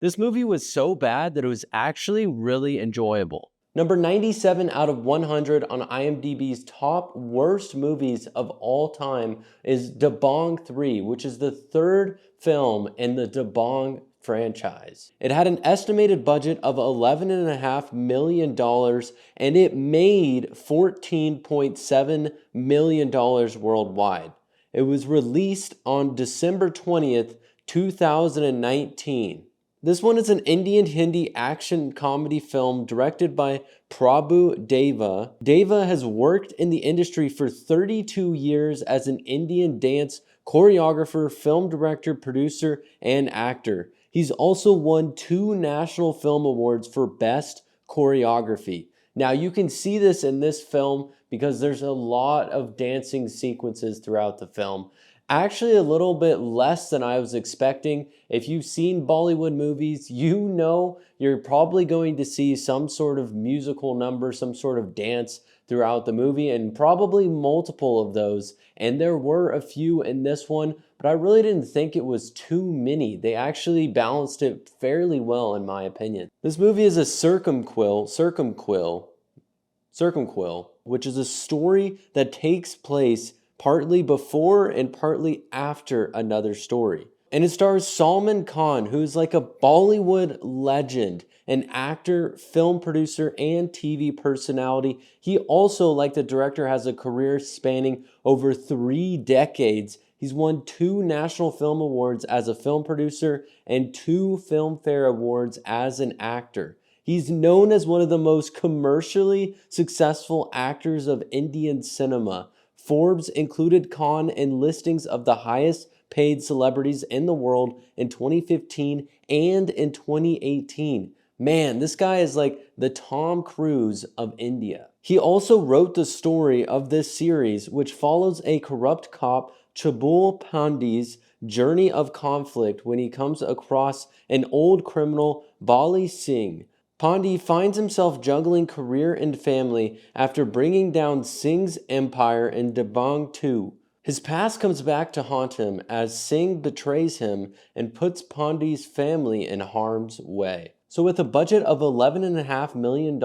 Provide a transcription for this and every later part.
This movie was so bad that it was actually really enjoyable. Number 97 out of 100 on IMDb's top worst movies of all time is Da Bong 3, which is the third film in the Da Bong franchise. It had an estimated budget of $11.5 million and it made $14.7 million worldwide. It was released on December 20th, 2019. This one is an Indian Hindi action comedy film directed by Prabhu Deva. Deva has worked in the industry for 32 years as an Indian dance choreographer, film director, producer, and actor. He's also won 2 National Film Awards for Best Choreography. Now, you can see this in this film because there's a lot of dancing sequences throughout the film. Actually, a little bit less than I was expecting. If you've seen Bollywood movies, you know you're probably going to see some sort of musical number, some sort of dance throughout the movie, and probably multiple of those. And there were a few in this one, but I really didn't think it was too many. They actually balanced it fairly well, in my opinion. This movie is a circumquill, which is a story that takes place partly before and partly after another story. And it stars Salman Khan, who's like a Bollywood legend, an actor, film producer, and TV personality. He also, like the director, has a career spanning over 3 decades. He's won 2 National Film Awards as a film producer and 2 Filmfare Awards as an actor. He's known as one of the most commercially successful actors of Indian cinema. Forbes included Khan in listings of the highest paid celebrities in the world in 2015 and in 2018. Man, this guy is like the Tom Cruise of India. He also wrote the story of this series, which follows a corrupt cop, Chabul Pandey's journey of conflict when he comes across an old criminal, Bali Singh. Pandey finds himself juggling career and family after bringing down Singh's empire in Dabang 2. His past comes back to haunt him as Singh betrays him and puts Pandey's family in harm's way. So with a budget of $11.5 million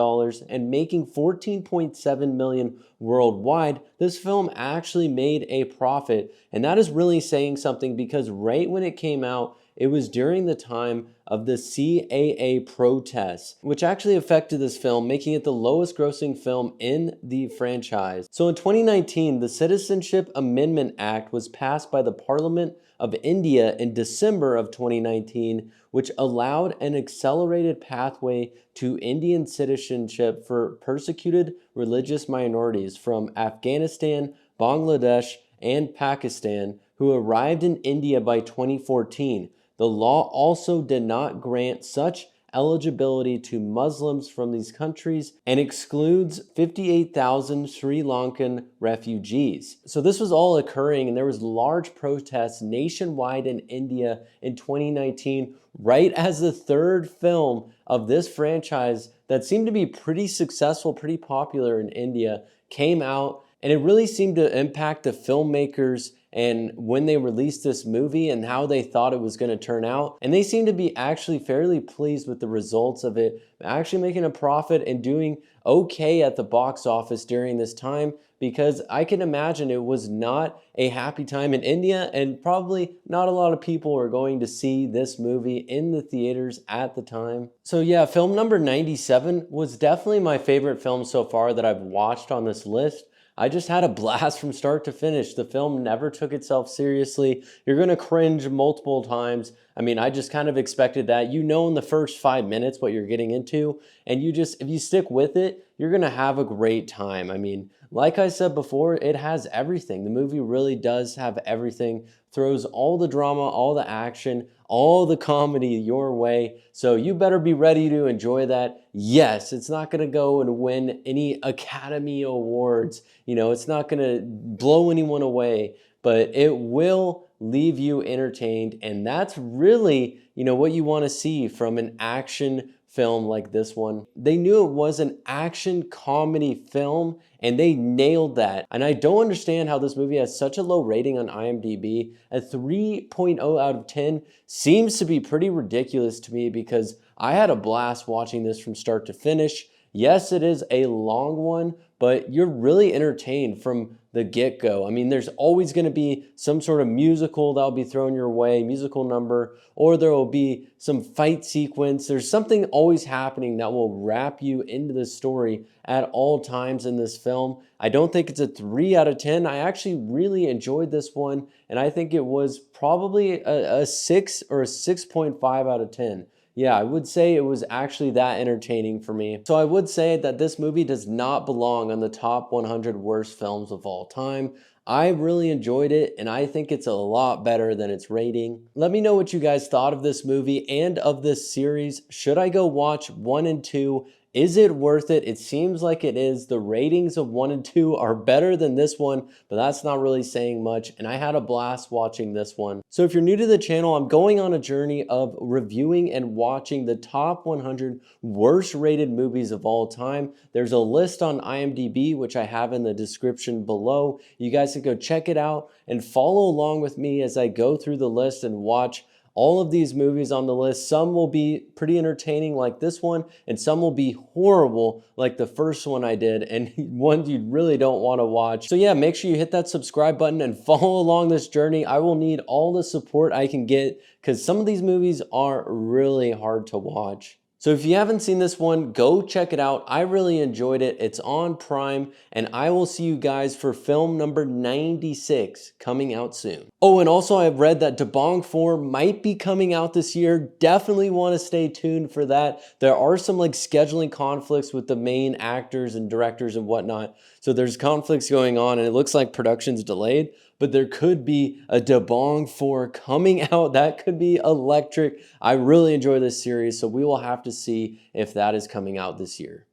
and making $14.7 million worldwide, this film actually made a profit. And that is really saying something because right when it came out, it was during the time of the CAA protests, which actually affected this film, making it the lowest grossing film in the franchise. So in 2019, the Citizenship Amendment Act was passed by the Parliament of India in December of 2019, which allowed an accelerated pathway to Indian citizenship for persecuted religious minorities from Afghanistan, Bangladesh, and Pakistan who arrived in India by 2014. The law also did not grant such eligibility to Muslims from these countries and excludes 58,000 Sri Lankan refugees. So this was all occurring and there was large protests nationwide in India in 2019, right as the third film of this franchise that seemed to be pretty successful, pretty popular in India, came out. And it really seemed to impact the filmmakers and when they released this movie and how they thought it was going to turn out. And they seem to be actually fairly pleased with the results of it, actually making a profit and doing okay at the box office during this time, because I can imagine it was not a happy time in India and probably not a lot of people are going to see this movie in the theaters at the time. So yeah, film number 97 was definitely my favorite film so far that I've watched on this list. I just had a blast from start to finish. The film never took itself seriously. You're going to cringe multiple times. I mean, I just kind of expected that. You know in the first 5 minutes what you're getting into, and if you stick with it, you're going to have a great time. I mean, like I said before, it has everything. The movie really does have everything. Throws all the drama, all the action, all the comedy your way. So you better be ready to enjoy that. Yes, it's not going to go and win any Academy Awards. You know, it's not going to blow anyone away, but it will leave you entertained. And that's really, what you want to see from an action film like this one. They knew it was an action comedy film and they nailed that. And I don't understand how this movie has such a low rating on IMDb. A 3.0 out of 10 seems to be pretty ridiculous to me because I had a blast watching this from start to finish. Yes, it is a long one, but you're really entertained from the get-go. I mean, there's always going to be some sort of musical that'll be thrown your way, musical number, or there will be some fight sequence. There's something always happening that will wrap you into the story at all times in this film. I don't think it's a 3 out of 10. I actually really enjoyed this one, and I think it was probably a 6 or a 6.5 out of 10. Yeah, I would say it was actually that entertaining for me. So I would say that this movie does not belong on the top 100 worst films of all time. I really enjoyed it, and I think it's a lot better than its rating. Let me know what you guys thought of this movie and of this series. Should I go watch 1 and 2? Is it worth it? It seems like it is. The ratings of 1 and 2 are better than this one, but that's not really saying much, and I had a blast watching this one. So if you're new to the channel, I'm going on a journey of reviewing and watching the top 100 worst rated movies of all time. There's a list on IMDb, which I have in the description below. You guys can go check it out and follow along with me as I go through the list and watch all of these movies on the list. Some will be pretty entertaining like this one, and some will be horrible like the first one I did, and ones you really don't want to watch. So yeah, make sure you hit that subscribe button and follow along this journey. I will need all the support I can get because some of these movies are really hard to watch. So if you haven't seen this one, go check it out. I really enjoyed it. It's on Prime, and I will see you guys for film number 96 coming out soon. Oh, and also I've read that Dabong 4 might be coming out this year. Definitely want to stay tuned for that. There are some scheduling conflicts with the main actors and directors and whatnot. So there's conflicts going on, and it looks like production's delayed, but there could be a Dabong 4 coming out. That could be electric. I really enjoy this series, so we will have to see if that is coming out this year.